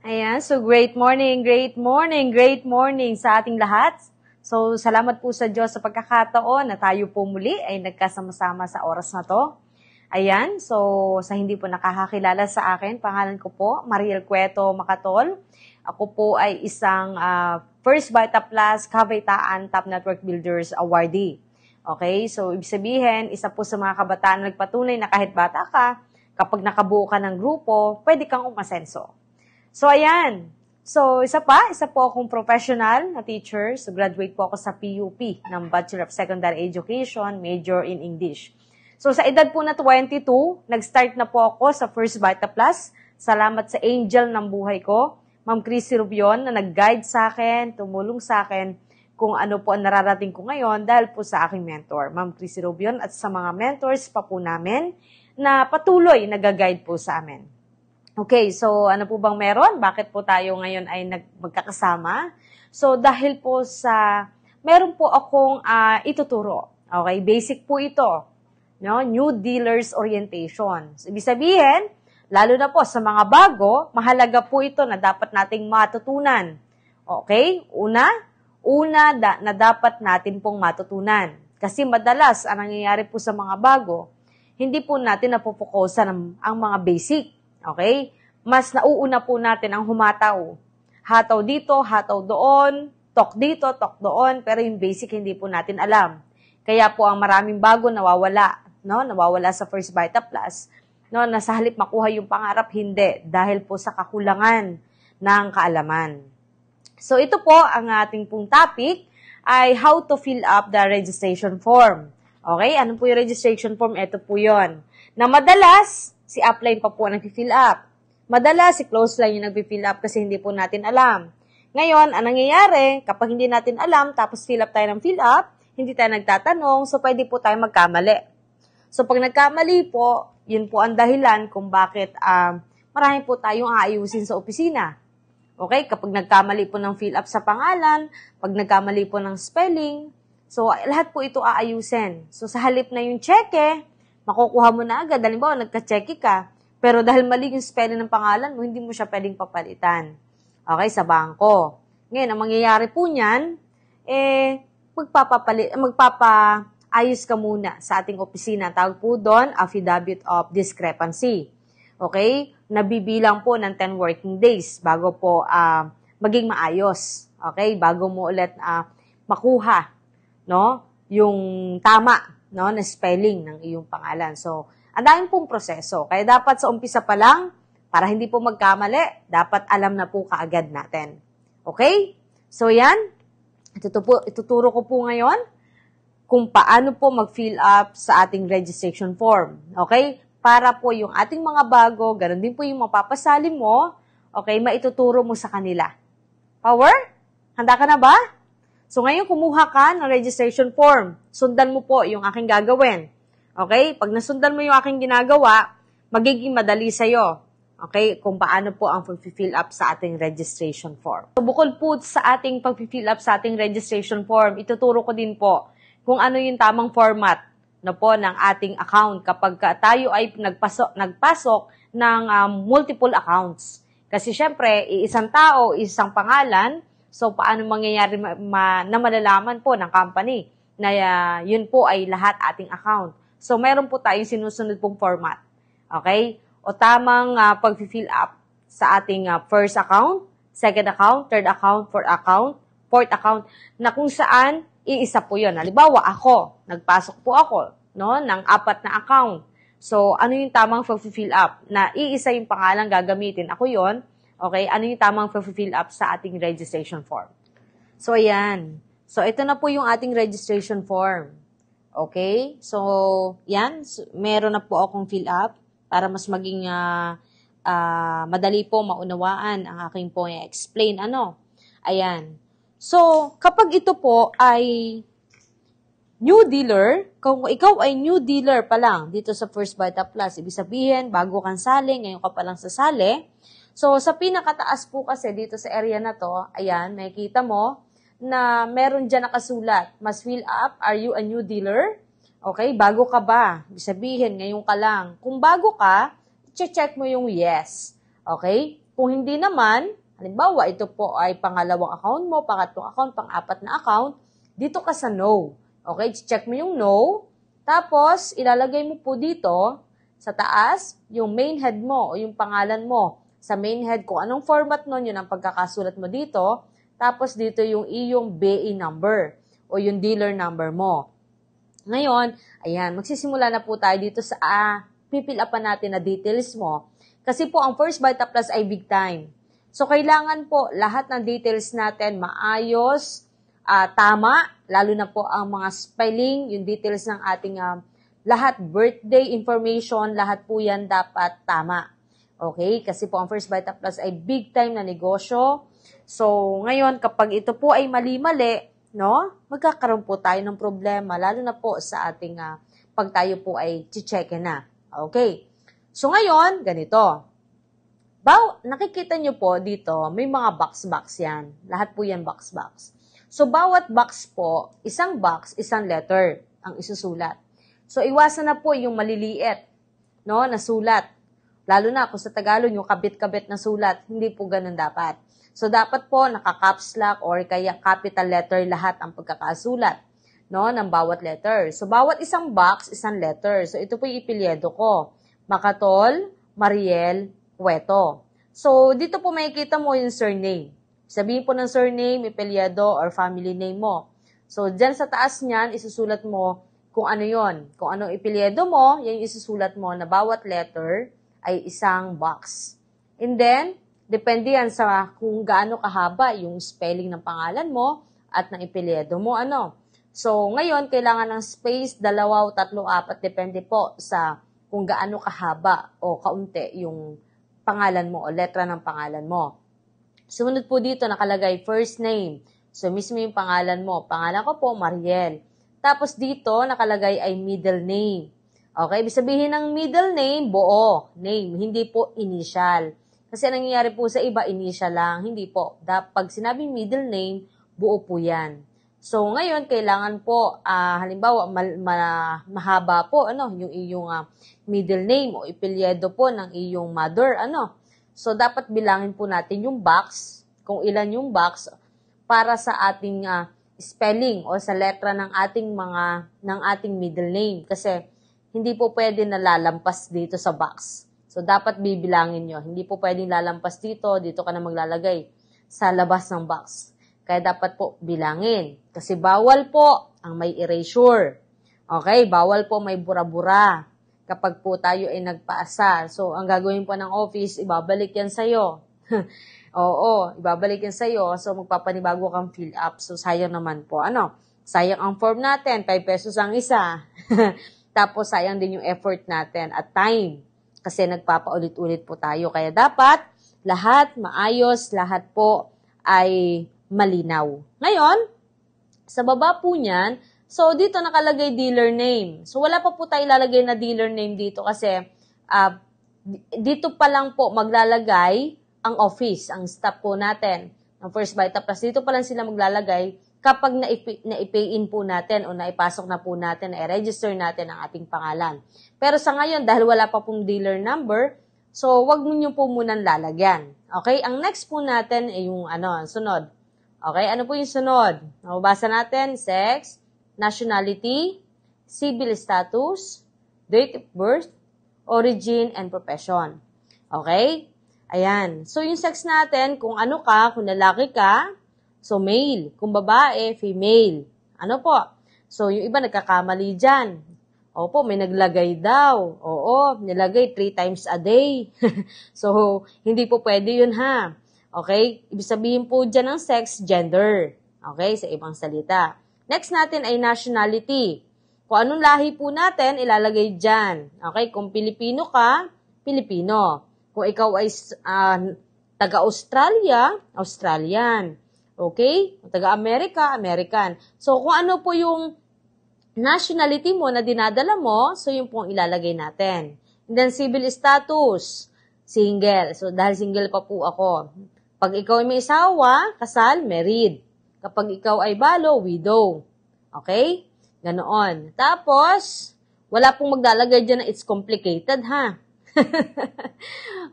Ayan, so great morning, great morning, great morning sa ating lahat. So salamat po sa Diyos sa pagkakataon na tayo po muli ay nagkasama-sama sa oras na to. Ayan, so sa hindi po nakakakilala sa akin, pangalan ko po, Mariel Cueto Macatol. Ako po ay isang First Vita Plus Kabaytaan Top Network Builders Awardee. Okay, so ibig sabihin, isa po sa mga kabataan na nagpatunay na kahit bata ka, kapag nakabuo ka ng grupo, pwede kang umasenso. So, ayan. So, isa po akong professional na teacher. So, graduate po ako sa PUP ng Bachelor of Secondary Education, major in English. So, sa edad po na 22, nag-start na po ako sa First Vita Plus. Salamat sa angel ng buhay ko, Ma'am Chrissy Rubion, na nag-guide sa akin, tumulong sa akin kung ano po ang nararating ko ngayon dahil po sa aking mentor, Ma'am Chrissy Rubion, at sa mga mentors pa po namin na patuloy nag-guide po sa amin. Okay, so ano po bang meron? Bakit po tayo ngayon ay magkakasama? So dahil po sa meron po akong ituturo. Okay, basic po ito. No? New Dealers Orientation. So, ibig sabihin, lalo na po sa mga bago, mahalaga po ito na dapat nating matutunan. Okay? Una na dapat natin pong matutunan. Kasi madalas, ang nangyayari po sa mga bago, hindi po natin napupukosan ang mga basic. Okay? Mas nauuna po natin ang humataw. Hataw dito, hataw doon, talk dito, talk doon, pero yung basic hindi po natin alam. Kaya po ang maraming bago nawawala, no? Nawawala sa First Vita Plus, no? Na sa halip makuha yung pangarap, hindi, dahil po sa kakulangan ng kaalaman. So ito po ang ating pong topic ay how to fill up the registration form. Okay? Ano po yung registration form? Ito po yon. Na madalas, si upline pa po ang nag-fill up. Madalas, si close line yung nag-fill up kasi hindi po natin alam. Ngayon, ang nangyayari, kapag hindi natin alam, tapos fill up tayo ng fill up, hindi tayo nagtatanong, so pwede po tayo magkamali. So pag nagkamali po, yun po ang dahilan kung bakit marami po tayong aayusin sa opisina. Okay? Kapag nagkamali po ng fill up sa pangalan, pag nagkamali po ng spelling, so lahat po ito aayusin. So sa halip na yung cheque, makukuha mo na agad. Halimbawa, nagka-cheque ka, pero dahil mali yung spelling ng pangalan mo, hindi mo siya pwedeng papalitan. Okay, sa bangko. Ngayon, ang mangyayari po niyan, magpapaayos ka muna sa ating opisina. Tawag po doon, affidavit of discrepancy. Okay? Nabibilang po ng 10 working days bago po maging maayos. Okay? Bago mo ulit makuha, no? Yung tama, no, na spelling ng iyong pangalan. So, ang daming pong proseso. Kaya dapat sa umpisa pa lang, para hindi po magkamali, dapat alam na po kaagad natin. Okay? So, yan. Ituturo ko po ngayon kung paano po mag-fill up sa ating registration form. Okay? Para po yung ating mga bago, ganun din po yung mapapasali mo, okay, maituturo mo sa kanila. Power? Handa ka na ba? So, ngayon, kumuha ka ng registration form. Sundan mo po yung aking gagawin. Okay? Pag nasundan mo yung aking ginagawa, magiging madali sa'yo. Okay? Kung paano po ang pag-fill up sa ating registration form. So, bukod po sa ating pag-fill up sa ating registration form, ituturo ko din po kung ano yung tamang format na po ng ating account kapag tayo ay nagpasok ng multiple accounts. Kasi syempre, isang tao, isang pangalan, so, paano mangyayari na malalaman po ng company na yun po ay lahat ating account. So, meron po tayong sinusunod pong format. Okay? O tamang pag-fill up sa ating first account, second account, third account, fourth account, na kung saan iisa po yun. Halimbawa, ako, nagpasok po ako, no, ng 4 na account. So, ano yung tamang pag-fill up? Na iisa yung pangalan gagamitin. Ako yon. Okay, ano yung tamang fill up sa ating registration form? So, ayan. So, ito na po yung ating registration form. Okay? So, yan. So, meron na po akong fill up para mas maging madali po maunawaan ang aking po i-explain. Ayan. So, kapag ito po ay new dealer, kung ikaw ay new dealer pa lang dito sa First Vita Plus, ibig sabihin, bago kang sali, ngayon ka pa lang sasali. So, sa pinakataas po kasi dito sa area na to, ayan, makikita mo na meron dyan nakasulat, must fill up, are you a new dealer? Okay, bago ka ba? Ibig sabihin, ngayon ka lang. Kung bago ka, check mo yung yes. Okay? Kung hindi naman, halimbawa, ito po ay pangalawang account mo, pangatlong account, pang-apat na account, dito ka sa no. Okay, check mo yung no. Tapos, ilalagay mo po dito sa taas yung main head mo o yung pangalan mo. Sa main head, kung anong format nun, yun ang pagkakasulat mo dito. Tapos, dito yung iyong BE number o yung dealer number mo. Ngayon, ayan, magsisimula na po tayo dito sa pipill upan natin na details mo. Kasi po, ang First Vita Plus ay big time. So, kailangan po lahat ng details natin maayos, tama, lalo na po ang mga spelling, yung details ng ating lahat, birthday information, lahat po yan dapat tama. Okay? Kasi po ang First Vita Plus ay big time na negosyo. So, ngayon, kapag ito po ay mali-mali, no, magkakaroon po tayo ng problema, lalo na po sa ating pag tayo po ay check na. Okay. So, ngayon, ganito. Nakikita nyo po dito, may mga box-box yan. Lahat po yan box-box. So, bawat box po, isang box, isang letter ang isusulat. So, iwasan na po yung maliliit, no, na sulat. Lalo na kung sa Tagalog, yung kabit-kabit na sulat, hindi po ganun dapat. So, dapat po naka-caps lock or kaya capital letter lahat ang pagkakasulat, no, ng bawat letter. So, bawat isang box, isang letter. So, ito po yung ipilyedo ko. Macatol, Mariel, Cueto. So, dito po makikita mo yung surname. Sabihin po ng surname, ipelyedo, or family name mo. So, dyan sa taas niyan, isusulat mo kung ano yon. Kung anong ipelyedo mo, yan yung isusulat mo na bawat letter ay isang box. And then, depende yan sa kung gaano kahaba yung spelling ng pangalan mo at ng ipelyedo mo. So, ngayon, kailangan ng space, 2, 3, 4, depende po sa kung gaano kahaba o kaunti yung pangalan mo o letra ng pangalan mo. Sumunod po dito, nakalagay first name. So, mismo yung pangalan mo. Pangalan ko po, Mariel. Tapos dito, nakalagay ay middle name. Okay, ibig sabihin ng middle name, buo. Name, hindi po initial. Kasi nangyayari po sa iba, initial lang. Hindi po. Pag sinabing middle name, buo po yan. So, ngayon, kailangan po, halimbawa, mahaba po, yung iyong middle name o ipelyedo po ng iyong mother, So, dapat bilangin po natin yung box, kung ilan yung box, para sa ating spelling o sa letra ng ating middle name. Kasi, hindi po pwede na lalampas dito sa box. So, dapat bibilangin nyo. Hindi po pwedeng lalampas dito ka na maglalagay sa labas ng box. Kaya dapat po bilangin. Kasi bawal po ang may erasure. Okay? Bawal po may bura-bura kapag po tayo ay nagpaasa. So, ang gagawin po ng office, ibabalik yan sa'yo. Oo, ibabalik yan sa'yo. So, magpapanibago kang fill up. So, sayang naman po. Sayang ang form natin. 5 pesos ang isa. Tapos, sayang din yung effort natin at time. Kasi nagpapaulit-ulit po tayo. Kaya dapat, lahat maayos, lahat po ay malinaw. Ngayon, sa baba po niyan, so dito nakalagay dealer name. So wala pa po tayo lalagay na dealer name dito kasi dito pa lang po maglalagay ang office, ang staff po natin ng First Vita Plus. Dito pa lang sila maglalagay kapag na-pay in po natin o naipasok na po natin, na-register natin ang ating pangalan. Pero sa ngayon, dahil wala pa pong dealer number, so wag niyo po munang lalagyan. Okay? Ang next po natin ay yung sunod. Okay? Ano po yung sunod? Mababasa natin, sex, nationality, civil status, date of birth, origin, and profession. Okay? Ayan. So, yung sex natin, kung ano ka, kung lalaki ka, so male. Kung babae, female. Ano po? So, yung iba nagkakamali dyan. Opo, may naglagay daw. Oo, nilagay 3 times a day. So, hindi po pwede yun ha. Okay? Ibig sabihin po dyan ng sex, gender. Okay? Sa ibang salita. Next natin ay nationality. Kung anong lahi po natin, ilalagay dyan. Okay? Kung Pilipino ka, Pilipino. Kung ikaw ay taga-Australia, Australian. Okay? Kung taga-America, American. So, kung ano po yung nationality mo na dinadala mo, so yun po ang ilalagay natin. And then, civil status, single. So, dahil single pa po ako. Pag ikaw ay may asawa, kasal, married. Kapag ikaw ay balo, widow. Okay? Ganoon. Tapos, wala pong maglalagay dyan na it's complicated, ha?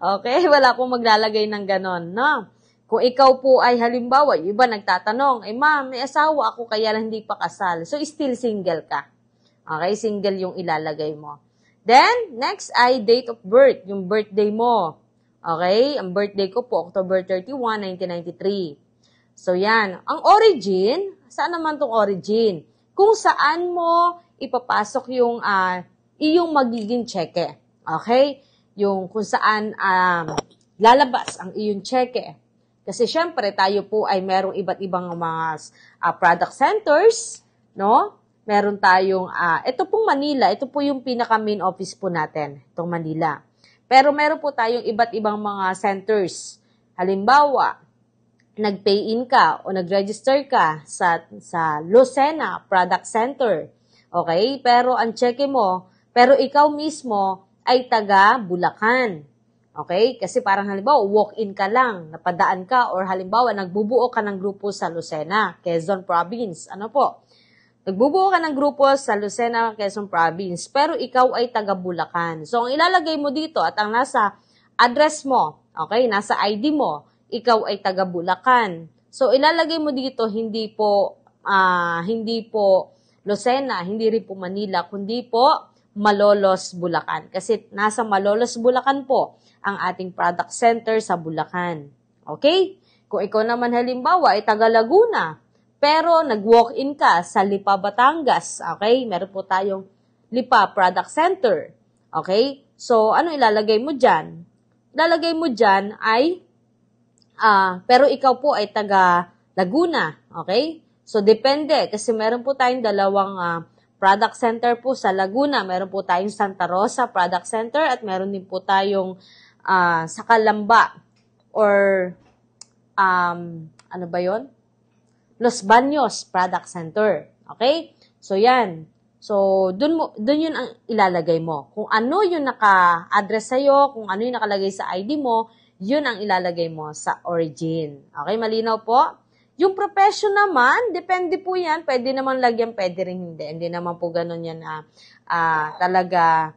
Okay? Wala pong maglalagay ng ganon, no? Kung ikaw po ay halimbawa, yung iba nagtatanong, ma'am, may asawa ako kaya lang hindi pa kasal. So, still single ka. Okay? Single yung ilalagay mo. Then, next ay date of birth, yung birthday mo. Okay? Ang birthday ko po, October 31, 1993. So, yan. Ang origin, saan naman tong origin? Kung saan mo ipapasok yung iyong magiging cheque. Okay? Yung kung saan lalabas ang iyong cheque. Kasi syempre, tayo po ay merong iba't ibang mga product centers, no? Meron tayong, ito pong Manila, ito po yung pinaka-main office po natin, itong Manila. Pero meron po tayong iba't ibang mga centers. Halimbawa, nag-pay-in ka o nag-register ka sa Lucena Product Center. Okay? Pero ang cheque mo, pero ikaw mismo ay taga Bulacan. Okay? Kasi parang halimbawa, walk-in ka lang, napadaan ka, or halimbawa, nagbubuo ka ng grupo sa Lucena, Quezon Province. Ano po? Nagbubuo ka ng grupo sa Lucena, Quezon Province, pero ikaw ay taga Bulacan. So, ang ilalagay mo dito at ang nasa address mo, okay, nasa ID mo, ikaw ay taga Bulacan. So, ilalagay mo dito, hindi po Lucena, hindi rin po Manila, kundi po Malolos, Bulacan. Kasi nasa Malolos, Bulacan po ang ating product center sa Bulacan. Okay? Kung ikaw naman halimbawa ay taga Laguna, pero nag-walk-in ka sa Lipa, Batangas. Okay? Meron po tayong Lipa Product Center. Okay? So, ano ilalagay mo dyan? Ilalagay mo dyan ay, pero ikaw po ay taga Laguna. Okay? So, depende. Kasi meron po tayong dalawang product center po sa Laguna. Meron po tayong Santa Rosa Product Center at meron din po tayong sa Calamba or ano ba yon? Los Baños Product Center. Okay? So, yan. So, dun yun ang ilalagay mo. Kung ano yung naka-address sa'yo, kung ano yung nakalagay sa ID mo, yun ang ilalagay mo sa origin. Okay? Malinaw po? Yung profession naman, depende po yan. Pwede naman lagyan, pwede rin hindi. Hindi naman po ganun yan talaga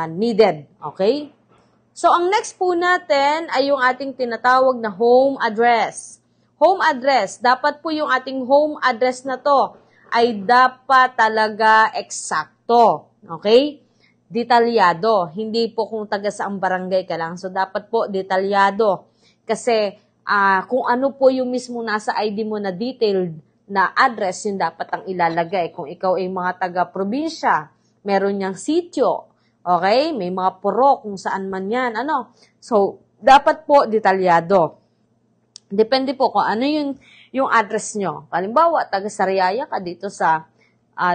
needed. Okay? So, ang next po natin ay yung ating tinatawag na home address. Home address, dapat po yung ating home address na to ay dapat talaga eksakto. Okay? Detalyado. Hindi po kung taga saang barangay ka lang. So, dapat po detalyado. Kasi, kung ano po yung mismo nasa ID mo na detailed na address, yun dapat ang ilalagay. Kung ikaw ay mga taga-probinsya, meron niyang sityo. Okay? May mga puro kung saan man yan. Ano? So, dapat po detalyado. Depende po kung ano yung address nyo. Halimbawa, taga Sariaya ka dito sa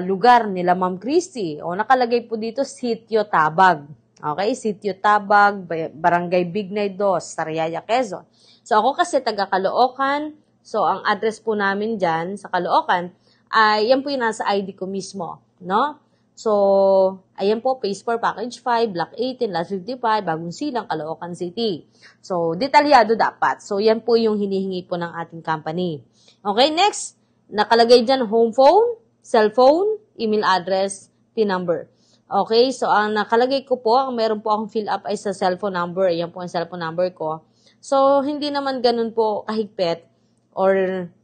lugar nila Ma'am Christy. O nakalagay po dito, Sitio Tabag. Okay? Sitio Tabag, Barangay Bignay 2, Sariaya, Quezon. So, ako kasi taga Caloocan. So, ang address po namin dyan sa Caloocan, ay yan po yung nasa ID ko mismo. No? So, ayan po, Phase 4, Package 5, Block 18, Lot 55, Bagong Silang, Caloocan City. So, detalyado dapat. So, yan po yung hinihingi po ng ating company. Okay, next, nakalagay dyan home phone, cellphone, email address, PIN number. Okay, so ang nakalagay ko po, ang meron po akong fill up ay sa cellphone number. Ayan po ang cellphone number ko. So, hindi naman ganun po kahigpit or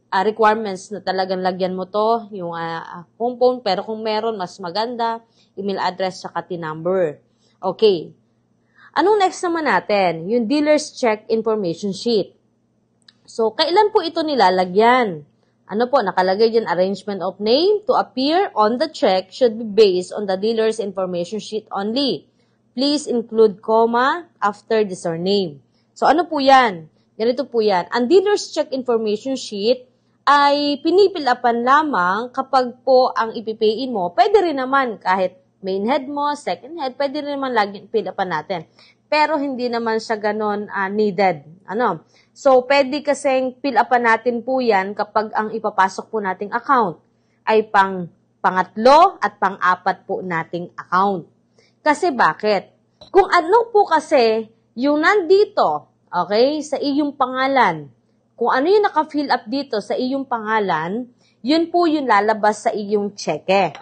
requirements na talagang lagyan mo to, yung home phone, pero kung meron, mas maganda, email address, saka PIN number. Okay. Anong next naman natin? Yung dealer's check information sheet. So, kailan po ito nilalagyan? Ano po, nakalagay dyan, arrangement of name to appear on the check should be based on the dealer's information sheet only. Please include comma after the surname. So, ano po yan? Ganito po yan. Ang dealer's check information sheet ay pinipilapan lamang kapag po ang ipipayin mo. Pwede rin naman kahit main head mo, second head, pwede rin naman lagi pilapan natin. Pero hindi naman siya ganon needed. Ano? So, pwede kasing pilapan natin po yan kapag ang ipapasok po nating account ay pangatlo at pang-apat po nating account. Kasi bakit? Kung ano po kasi yung nandito, okay, sa iyong pangalan, kung ano yung naka-fill up dito sa iyong pangalan, yun po yung lalabas sa iyong cheque.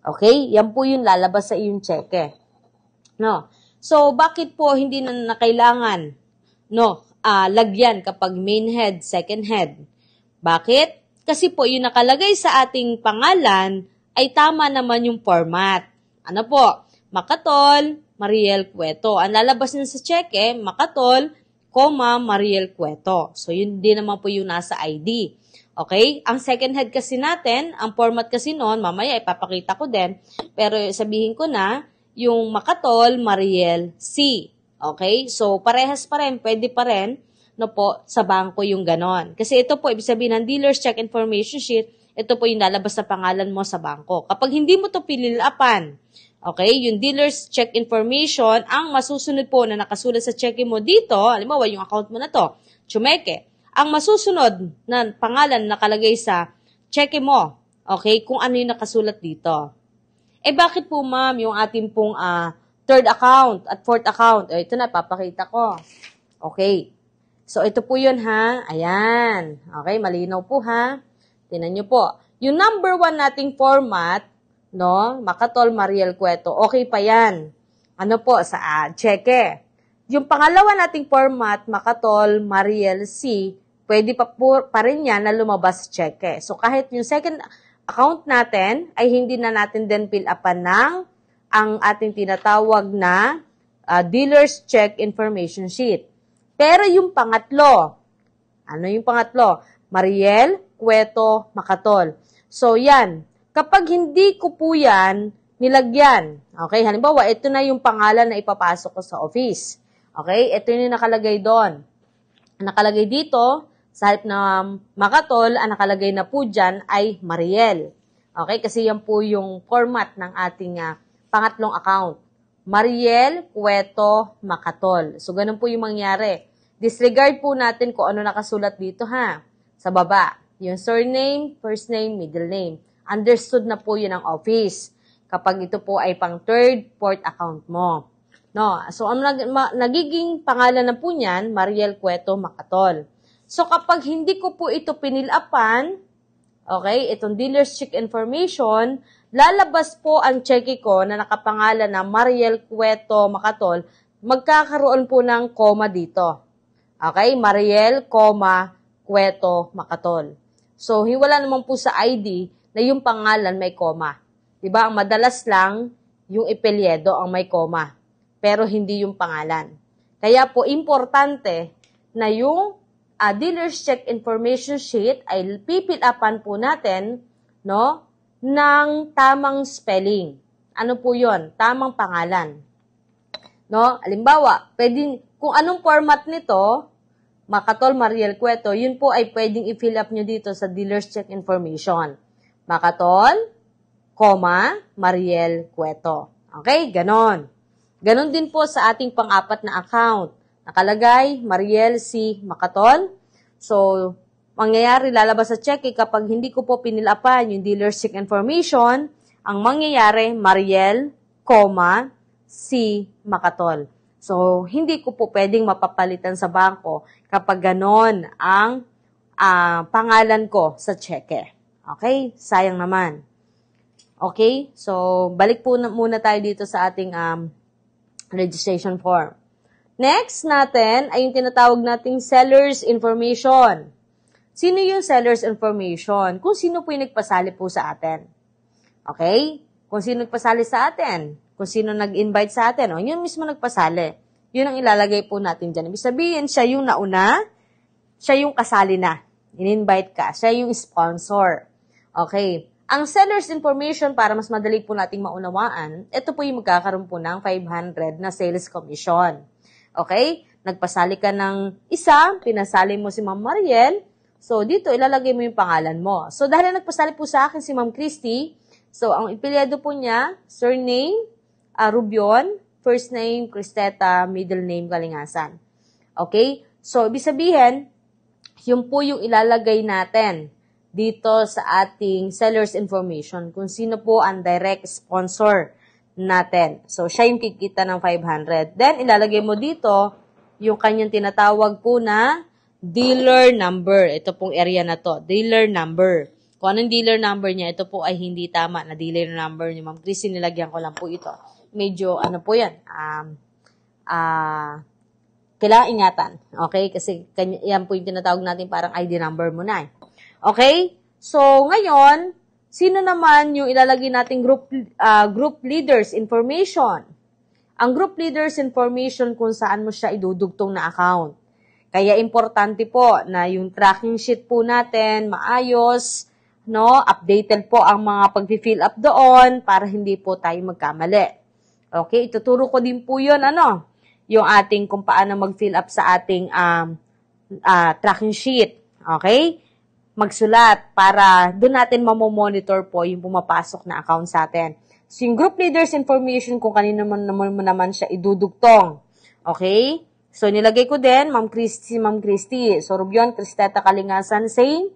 Okay? Yan po yung lalabas sa iyong cheque. No? So, bakit po hindi na kailangan, lagyan kapag main head, second head? Bakit? Kasi po, yung nakalagay sa ating pangalan ay tama naman yung format. Ano po? Makatol, Mariel Cueto. Ang lalabas niya sa cheque, Makatol, Mariel Cueto. So, yun din naman po yung nasa ID. Okay? Ang second head kasi natin, ang format kasi noon, mamaya ipapakita ko din, pero sabihin ko na, yung Makatol, Mariel C. Okay? So, parehas pa rin, pwede pa rin, sa bangko yung ganon. Kasi ito po, ibig sabihin ng dealer's check information sheet, ito po yung lalabas na pangalan mo sa bangko. Kapag hindi mo to pinilapan, okay, yung dealer's check information, ang masusunod po na nakasulat sa check mo dito, halimbawa yung account mo na to, Chumeke, ang masusunod na pangalan nakalagay sa check mo, okay, kung ano yung nakasulat dito. Bakit po ma'am yung ating pong third account at fourth account? Ito na, papakita ko. Okay. So, ito po yun ha. Ayan. Okay, malinaw po ha. Tingnan nyo po. Yung number 1 nating format, Makatol, Mariel Cueto, okay pa yan. Ano po, sa cheque. Yung pangalawa nating format, Makatol, Mariel C, pwede pa rin yan na lumabas cheque. So, kahit yung second account natin ay hindi na natin din fill upan ng ang ating tinatawag na dealer's check information sheet. Pero yung pangatlo, ano yung pangatlo? Mariel Cueto Makatol. So yan, kapag hindi ko po yan nilagyan, okay, halimbawa ito na yung pangalan na ipapasok ko sa office. Okay, ito yung nakalagay doon. Nakalagay dito, sa halip na Makatol, ang nakalagay na po dyan ay Mariel. Okay, kasi yan po yung format ng ating pangatlong account. Mariel Cueto Makatol. So, ganun po yung mangyari. Disregard po natin kung ano nakasulat dito ha. Sa baba, yung surname, first name, middle name. Understood na po yun ang office. Kapag ito po ay pang third, fourth account mo. So, ang nagiging pangalan na po niyan, Mariel Cueto Makatol. So, kapag hindi ko po ito pinilapan, okay, itong dealer's check information, lalabas po ang cheque ko na nakapangalan na Mariel Cueto Makatol, magkakaroon po ng comma dito. Okay, Mariel, Cueto Makatol. So, wala naman po sa ID na yung pangalan may comma. Diba? Ang madalas lang, yung epelyedo ang may comma, pero hindi yung pangalan. Kaya po, importante na yung dealer's check information sheet ay pipilapan po natin, ng tamang spelling. Ano po yon? Tamang pangalan. Halimbawa, kung anong format nito, Makatol, Mariel Cueto, yun po ay pwedeng i-fill up nyo dito sa dealer's check information. Makatol, Mariel Cueto. Okay, ganon. Ganon din po sa ating pang-apat na account. Nakalagay, Mariel C. Makatol. So, mangyayari, lalabas sa cheque kapag hindi ko po pinilapan yung dealer's check information, ang mangyayari, Mariel, C. Makatol. So, hindi ko po pwedeng mapapalitan sa bangko kapag ganon ang pangalan ko sa cheque. Okay? Sayang naman. Okay? So, balik po muna tayo dito sa ating registration form. Next natin ay yung tinatawag nating seller's information. Sino yung seller's information? Kung sino po yung nagpasali po sa atin. Okay? Kung sino nagpasali sa atin. Kung sino nag-invite sa atin. Yun mismo nagpasali. Yun ang ilalagay po natin dyan. Ibig sabihin, siya yung nauna, siya yung kasali na. In-invite ka. Siya yung sponsor. Okay? Ang seller's information, para mas madali po nating maunawaan, ito po yung magkakaroon po ng 500 na sales commission. Okay? Nagpasali ka ng isa, pinasali mo si Ma'am Mariel, so dito ilalagay mo yung pangalan mo. So dahil nagpasali po sa akin si Ma'am Christy, so ang ipilyedo po niya, surname, Rubion, first name, Cristeta, middle name, Kalingasan. Okay? So ibig sabihin, yun po yung ilalagay natin dito sa ating seller's information, kung sino po ang direct sponsor natin. So, siya yung kikita ng 500. Then, ilalagay mo dito yung kanyang tinatawag po na dealer number. Ito pong area na to, dealer number. Kung anong dealer number niya, ito po ay hindi tama na dealer number ni Ma'am Chrissy. Nilagyan ko lang po ito. Medyo, ano po yan, kailangan ingatan. Okay? Kasi yan po yung tinatawag natin parang ID number mo na. Okay? So, ngayon, sino naman yung ilalagay nating group leaders information? Ang group leaders information kung saan mo siya idudugtong na account. Kaya importante po na yung tracking sheet po natin maayos, no? Updated po ang mga pag-fill up doon para hindi po tayo magkamali. Okay? Ituturo ko din po yun, yung ating kung paano mag-fill up sa ating tracking sheet. Okay? Magsulat para doon natin mamomonitor po yung pumapasok na account sa atin. So, yung group leaders information kung kanino naman siya idudugtong. Okay? So, nilagay ko din, Ma'am Christy. So, Rubion, Cristeta, Kalingasan, same.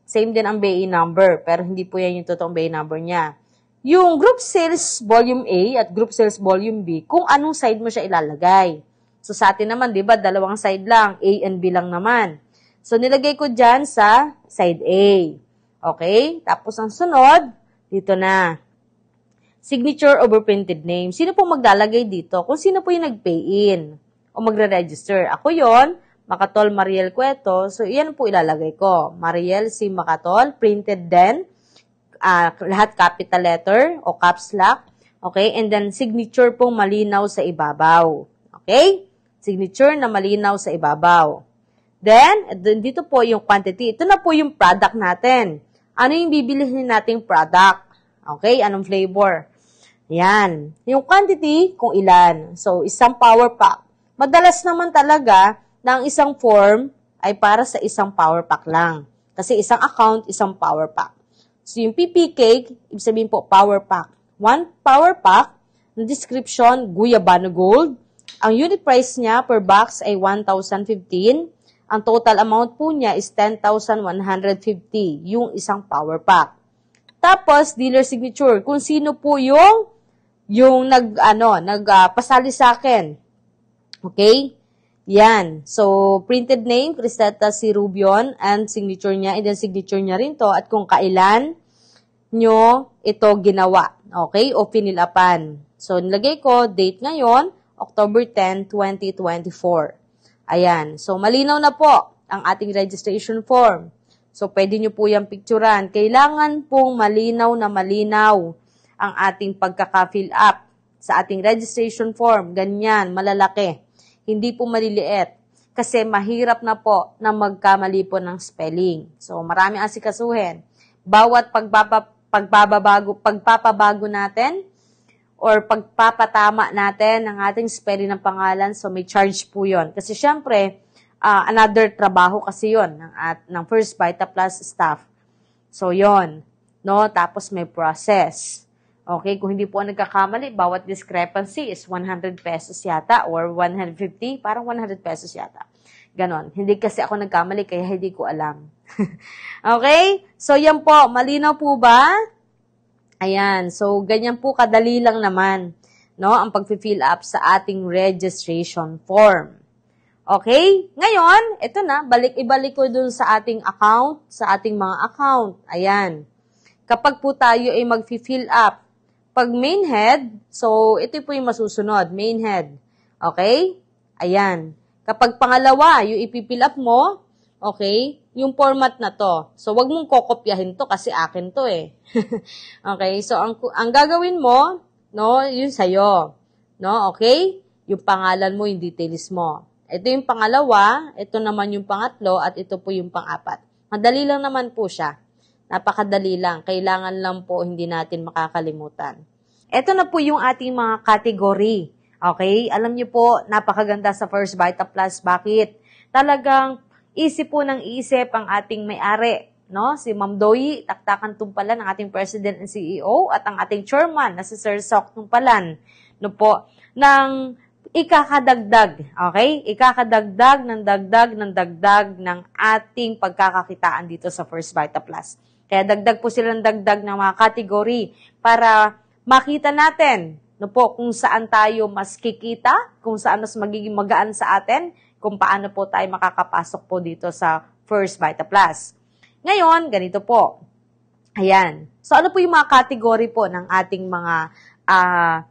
Same din ang BA number. Pero hindi po yan yung totoong BA number niya. Yung group sales volume A at group sales volume B, kung anong side mo siya ilalagay. So, sa atin naman, di ba, dalawang side lang. A and B lang naman. So, nilagay ko dyan sa side A. Okay? Tapos, ang sunod, dito na. Signature over printed name. Sino po maglalagay dito? Kung sino po yung nag-pay-in o magre-register. Ako yon, Macatol Mariel Cueto. So, yan po ilalagay ko. Mariel C. Macatol, printed then. Lahat capital letter o caps lock. Okay? And then, signature pong malinaw sa ibabaw. Okay? Signature na malinaw sa ibabaw. Then, dito po yung quantity. Ito na po yung product natin. Ano yung bibilihin nating product? Okay? Anong flavor? Yan. Yung quantity, kung ilan. So, isang power pack. Madalas naman talaga na ang isang form ay para sa isang power pack lang. Kasi isang account, isang power pack. So, yung PPK, ibig sabihin po, power pack. One power pack, na description, Guyabano Gold. Ang unit price niya per box ay 1,015. Ang total amount po niya is 10,150. Yung isang power pack. Tapos, dealer signature. Kung sino po yung nagpasali sa akin. Okay? Yan. So, printed name, Cristeta C. Rubion, and signature niya, and then signature niya rin to, at kung kailan nyo ito ginawa. Okay? O pinilapan. So, nilagay ko, date ngayon, October 10, 2024. Ayan. So, malinaw na po ang ating registration form. So, pwede nyo po yung picturean. Kailangan pong malinaw na malinaw ang ating pagkaka-fill up sa ating registration form. Ganyan, malalaki. Hindi po maliliit. Kasi mahirap na po na magkamali po ng spelling. So, marami asikasuhin. Bawat pagpapabago natin or pagpapatama natin ng ating spelling ng pangalan, so may charge po yon. Kasi syempre, another trabaho kasi yon ng First Vita Plus staff. So, yon. No? Tapos may process. Okay, kung hindi po nagkakamali, bawat discrepancy is 100 pesos yata or 150, parang 100 pesos yata. Ganon. Hindi kasi ako nagkamali, kaya hindi ko alam. Okay? So, yan po. Malinaw po ba? Ayan. So, ganyan po kadali lang naman, no, ang pag-fill up sa ating registration form. Okay? Ngayon, ito na, ibalik ko dun sa ating account, sa ating mga account. Ayan. Kapag po tayo ay mag-fill up, pag main head, so ito po yung masusunod, main head. Okay? Ayan. Kapag pangalawa, yung ipifill up mo, okay, yung format na to. So, wag mong kokopyahin to kasi akin to eh. Okay? So, ang gagawin mo, no, yun sa'yo. No? Okay? Yung pangalan mo, yung details mo. Ito yung pangalawa, ito naman yung pangatlo, at ito po yung pang-apat. Madali lang naman po siya. Napakadali lang. Kailangan lang po hindi natin makakalimutan. Ito na po yung ating mga category. Okay? Alam niyo po, napakaganda sa First Vita Plus. Bakit? Talagang isip po ng isip ang ating may-ari. No? Si Ma'am Doyi, Taktakan Tumpalan, ang ating President and CEO, at ang ating Chairman na si Sir Sok Tumpalan. No po? Ng ikakadagdag. Okay? Ikakadagdag ng ating pagkakakitaan dito sa First Vita Plus. Kaya dagdag po silang dagdag ng mga category para makita natin, no po, kung saan tayo mas kikita, kung saan mas magiging magaan sa atin, kung paano po tayo makakapasok po dito sa First Vita Plus. Ngayon, ganito po. Ayan. So, ano po yung mga category po ng ating mga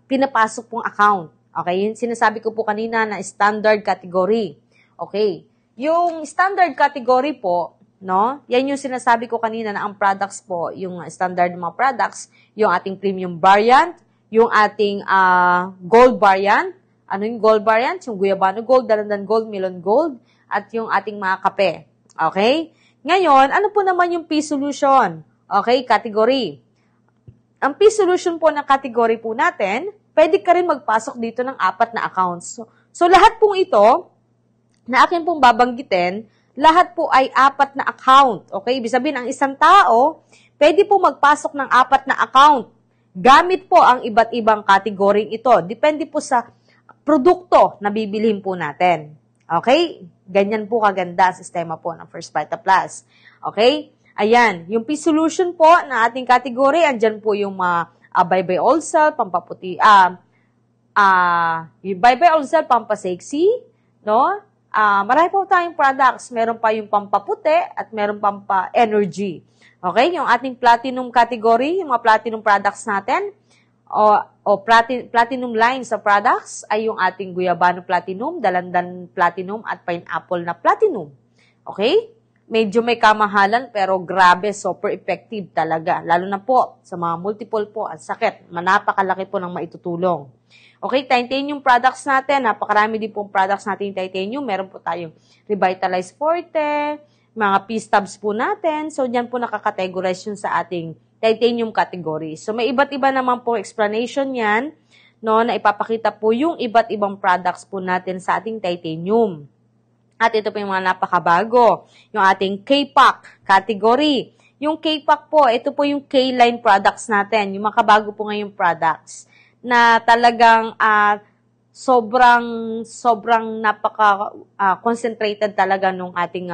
pinapasok pong account? Okay, yung sinasabi ko po kanina na standard category. Okay, yung standard category po, no? Yan yung sinasabi ko kanina na ang products po, yung standard mga products, yung ating premium variant, yung ating gold variant. Ano yung gold variant? Yung Guyabano Gold, Dalandan Gold, Melon Gold, at yung ating mga kape. Okay? Ngayon, ano po naman yung P-solution? Okay, category. Ang P-solution po na category po natin, pwede ka rin magpasok dito ng 4 na accounts. So lahat pong ito, na akin pong babanggitin, lahat po ay 4 na account. Okay? Ibig sabihin, ang isang tao, pwede po magpasok ng 4 na account. Gamit po ang iba't ibang category ito. Depende po sa produkto na bibilhin po natin. Okay? Ganyan po kaganda ang sistema po ng First Vita Plus. Okay? Ayan. Yung P-solution po na ating category, andyan po yung Bye-Bye All Cell, pampaputi, yung Bye-Bye All Cell, pampasexy, no? Marami po tayong products. Meron pa yung pampaputi at meron pampa-energy. Okay? Yung ating platinum category, yung mga platinum products natin, platinum line sa products ay yung ating Guyabano Platinum, Dalandan Platinum, at Pineapple na Platinum. Okay? Medyo may kamahalan pero grabe, super effective talaga. Lalo na po sa mga multiple po at sakit. Napakalaki po ng maitutulong. Okay, titanium products natin. Napakarami din pong products natin yung titanium. Meron po tayong Revitalize Forte, mga P-stubs po natin. So, dyan po nakakategorize yun sa ating titanium category. So, may iba't iba naman po explanation yan, no, na ipapakita po yung iba't ibang products po natin sa ating titanium. At ito po yung mga napakabago. Yung ating K-Pack category. Yung K-Pack po, ito po yung K-line products natin. Yung makabago po ngayong products na talagang sobrang napaka-concentrated talaga nung ating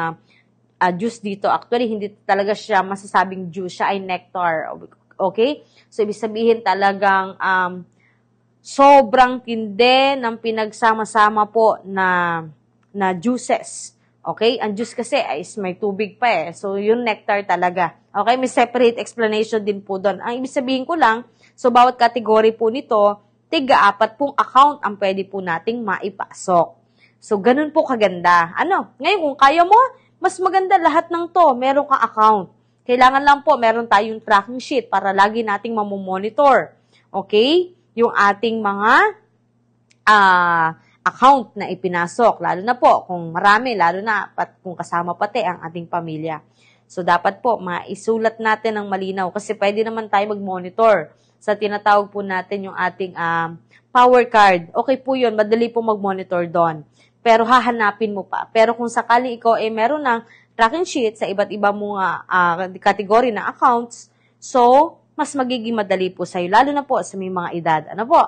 juice dito. Actually, hindi talaga siya masasabing juice. Siya ay nectar. Okay? So, ibig sabihin talagang sobrang tindi ng pinagsama-sama po na juices. Okay? Ang juice kasi ay may tubig pa eh. So, yung nectar talaga. Okay? May separate explanation din po doon. Ang ibig sabihin ko lang, so, bawat category po nito, tiga-4 pong account ang pwede po nating maipasok. So, ganun po kaganda. Ano? Ngayon, kung kaya mo, mas maganda lahat ng to. Meron kang account. Kailangan lang po, meron tayong tracking sheet para lagi nating mamomonitor. Okay? Yung ating mga account na ipinasok. Lalo na po, kung marami, lalo na kung kasama pati ang ating pamilya. So, dapat po, maisulat natin ng malinaw kasi pwede naman tayo mag-monitor sa tinatawag po natin yung ating power card. Okay po yun, madali po mag-monitor doon. Pero hahanapin mo pa. Pero kung sakali ikaw meron ng tracking sheet sa iba't iba mga category na accounts, so, mas magiging madali po sa'yo, lalo na po sa may mga edad. Ano po?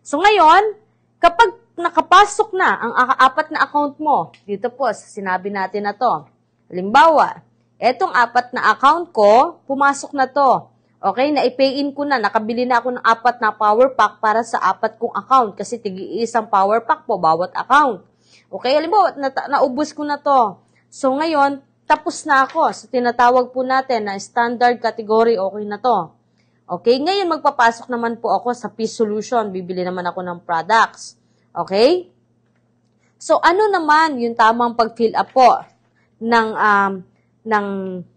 So, ngayon, kapag nakapasok na ang 4 na account mo, dito po, sinabi natin na to. Halimbawa, etong 4 na account ko, pumasok na to. Okay, na-pay in ko na, nakabili na ako ng 4 na power pack para sa 4 kong account kasi tig-iisang power pack po bawat account. Okay, halimbawa, naubos ko na to. So, ngayon, tapos na ako. So, tinatawag po natin na standard category, okay na to. Okay, ngayon magpapasok naman po ako sa P-solution. Bibili naman ako ng products. Okay? So, ano naman yung tamang pag-fill up po ng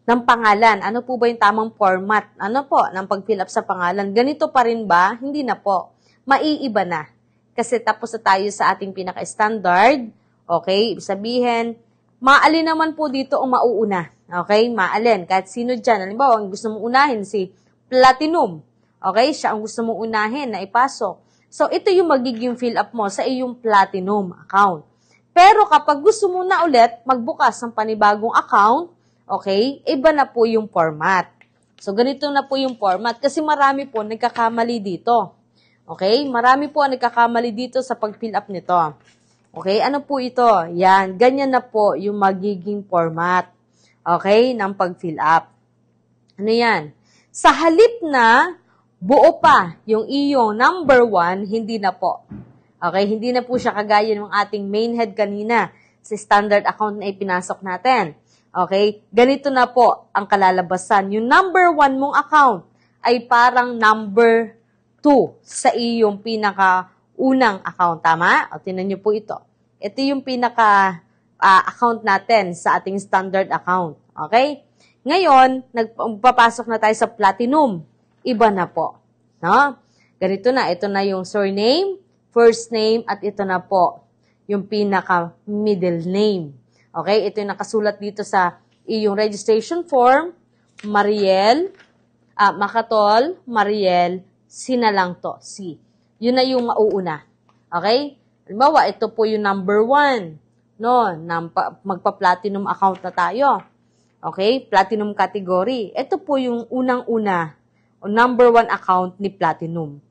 pangalan? Ano po ba yung tamang format? Ano po, ng pag-fill up sa pangalan? Ganito pa rin ba? Hindi na po. Maiiba na. Kasi tapos na tayo sa ating pinaka-standard. Okay? Ibig sabihin, maalin naman po dito ang mauuna. Okay? Maalin. Kahit sino dyan. Halimbawa, ang gusto mong unahin si Platinum. Okay? Siya ang gusto mong unahin na ipasok. So, ito yung magiging fill up mo sa iyong Platinum account. Pero kapag gusto mo na ulit magbukas ng panibagong account, okay, iba na po yung format. So, ganito na po yung format kasi marami po nagkakamali dito. Okay? Marami po nagkakamali dito sa pag-fill up nito. Okay? Ano po ito? Yan. Ganyan na po yung magiging format. Okay? Ng pag-fill up. Ano yan? Sa halip na buo pa yung iyong number 1, hindi na po. Okay? Hindi na po siya kagaya ng ating main head kanina sa standard account na ipinasok natin. Okay? Ganito na po ang kalalabasan. Yung number 1 mong account ay parang number 2 sa iyong pinaka unang account. Tama? O, tinan nyo po ito. Ito yung pinaka-account natin sa ating standard account. Okay? Ngayon, nagpapasok na tayo sa platinum. Iba na po. No? Ganito na. Ito na yung surname, first name, at ito na po yung pinaka-middle name. Okay? Ito yung nakasulat dito sa iyong registration form. Makatol, Mariel, C na lang to. C. Yun na yung mauuna. Okay? Halimbawa, ito po yung number 1. No? Magpa-platinum account na tayo. Okay? Platinum category. Ito po yung unang-una o number 1 account ni Platinum.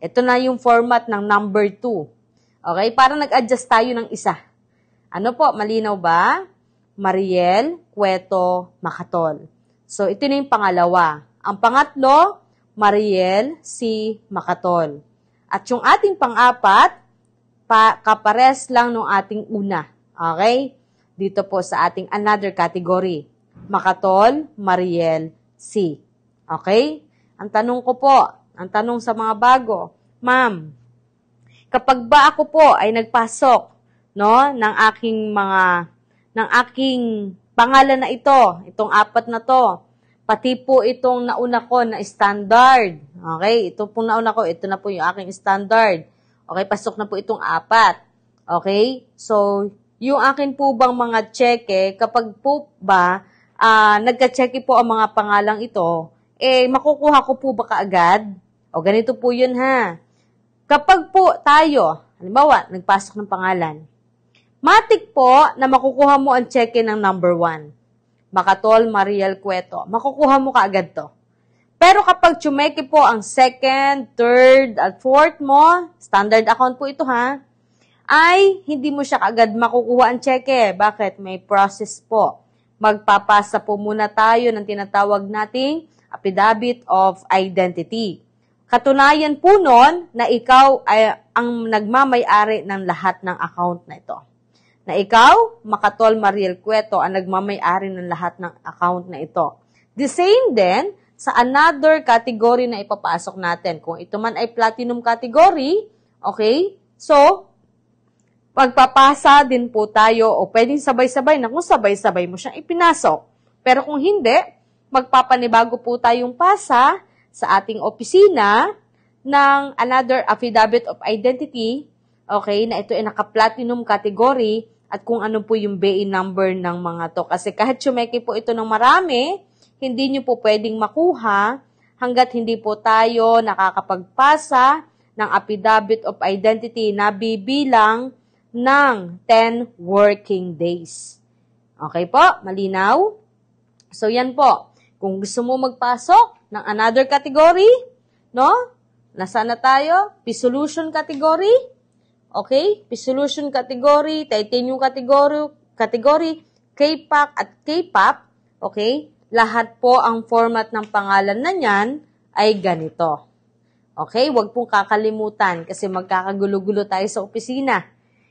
Ito na yung format ng number 2. Okay? Para nag-adjust tayo ng isa. Ano po? Malinaw ba? Mariel, Cueto, Makatol. So, ito na yung pangalawa. Ang pangatlo, Mariel, C, Makatol. At yung ating pang-apat, kapares lang nung ating una. Okay? Dito po sa ating another category. Makatol, Mariel, C. Okay? Ang tanong ko po, ang tanong sa mga bago, Ma'am, kapag ba ako po ay nagpasok, no, ng aking pangalan na ito, itong 4 na to, pati po itong nauna ko na standard. Okay? Ito pong nauna ko, ito na po yung aking standard. Okay? Pasok na po itong 4. Okay? So, yung akin po bang mga cheque, kapag po ba nagka-cheque po ang mga pangalang ito, makukuha ko po ba kaagad? O ganito po yun ha. Kapag po tayo, halimbawa, nagpasok ng pangalan, matik po na makukuha mo ang cheque ng number 1. Makatol, Mariel, Cueto. Makukuha mo kaagad to. Pero kapag tsumeke po ang second, third, at fourth mo, standard account po ito ha, ay hindi mo siya kaagad makukuha ang cheque. Bakit? May process po. Magpapasa po muna tayo ng tinatawag nating affidavit of identity. Katunayan po nun na ikaw ay ang nagmamay-ari ng lahat ng account na ito. Na ikaw, Makatol, Mariel, Cueto, ang nagmamay-ari ng lahat ng account na ito. The same din sa another category na ipapasok natin. Kung ito man ay platinum category, okay? So, pagpapasa din po tayo o pwedeng sabay-sabay na kung sabay-sabay mo siyang ipinasok. Pero kung hindi, magpapanibago po tayong pasa sa ating opisina ng another affidavit of identity, okay, na ito ay naka-platinum category at kung ano po yung BI number ng mga to. Kasi kahit sumeki po ito ng marami, hindi nyo po pwedeng makuha hanggat hindi po tayo nakakapagpasa ng affidavit of identity na bibilang ng 10 working days. Okay po? Malinaw? So, yan po. Kung gusto mo magpasok ng another category, no? Nasaan na tayo? P-solution category. Okay? P-solution category, titanium category, K-PAC at K-PAP. Okay? Lahat po ang format ng pangalan na niyan ay ganito. Okay? Huwag pong kakalimutan kasi magkakagulo-gulo tayo sa opisina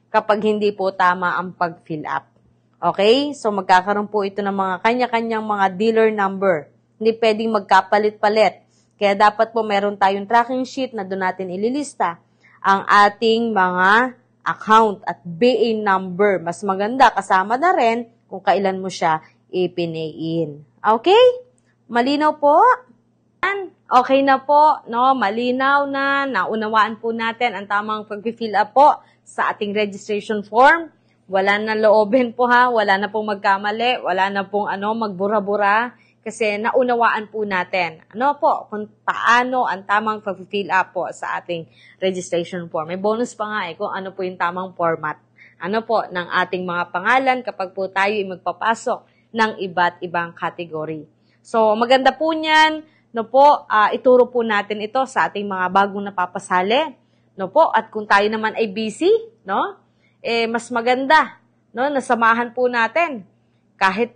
kapag hindi po tama ang pag-fill up. Okay? So, magkakaroon po ito ng mga kanya-kanyang mga dealer number. Hindi pwedeng magkapalit-palit. Kaya dapat po meron tayong tracking sheet na doon natin ililista ang ating mga account at BA number. Mas maganda, kasama na rin kung kailan mo siya ipinayin. Okay? Malinaw po? Okay na po, no? Malinaw na, naunawaan po natin ang tamang pag-fill up po sa ating registration form. Wala na loobin po ha, wala na pong magkamali, wala na pong magbura-bura kasi naunawaan po natin. Kung paano ang tamang pag-fill up po sa ating registration form. May bonus pa nga kung ano po yung tamang format. Ng ating mga pangalan kapag po tayo magpapasok ng iba't ibang category. So, maganda po niyan, ituro po natin ito sa ating mga bagong napapasali. At kung tayo naman ay busy, mas maganda, nasamahan po natin. Kahit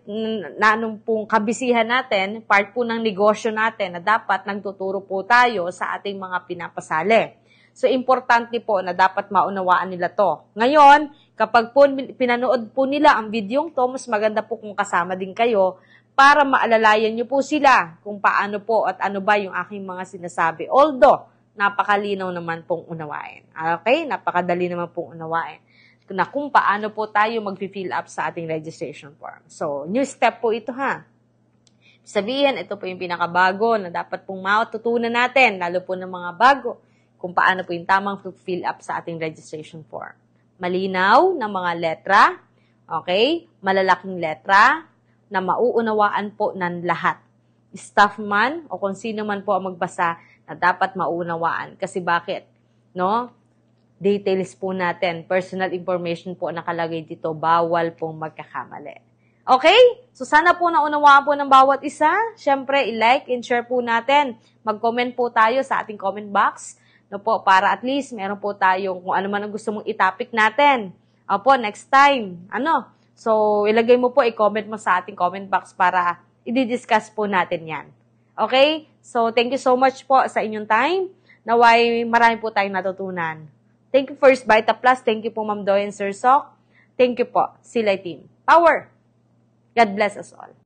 na anong pong kabisihan natin, part po ng negosyo natin na dapat nagtuturo po tayo sa ating mga pinapasali. So, importante po na dapat maunawaan nila to. Ngayon, kapag po pinanood po nila ang videong to, mas maganda po kung kasama din kayo para maalalayan nyo po sila kung paano po at ano ba yung aking mga sinasabi. Although, napakalinaw naman pong unawain. Okay? Napakadali naman pong unawain na kung paano po tayo mag-fill up sa ating registration form. So, new step po ito ha. Sabihin, ito po yung pinakabago na dapat pong matutunan natin, lalo po ng mga bago, kung paano po yung tamang fill up sa ating registration form. Malinaw na mga letra, okay? Malalaking letra na mauunawaan po ng lahat. Staff man o kung sino man po ang magbasa na dapat maunawaan. Kasi bakit? No? Details po natin, personal information po nakalagay dito, bawal pong magkakamali. Okay? So, sana po naunawaan po ng bawat isa. Siyempre, i-like and share po natin. Mag-comment po tayo sa ating comment box. No po, para at least meron po tayong kung ano man ang gusto mong i-topic natin. Opo, next time. So, ilagay mo po, i-comment mo sa ating comment box para i-discuss po natin yan. Okay? So, thank you so much po sa inyong time. Naway, marami po tayong natutunan. Thank you First Vita Plus. Thank you po Ma'am Doyen Sir Sok. Thank you po. Silay Team. Power! God bless us all.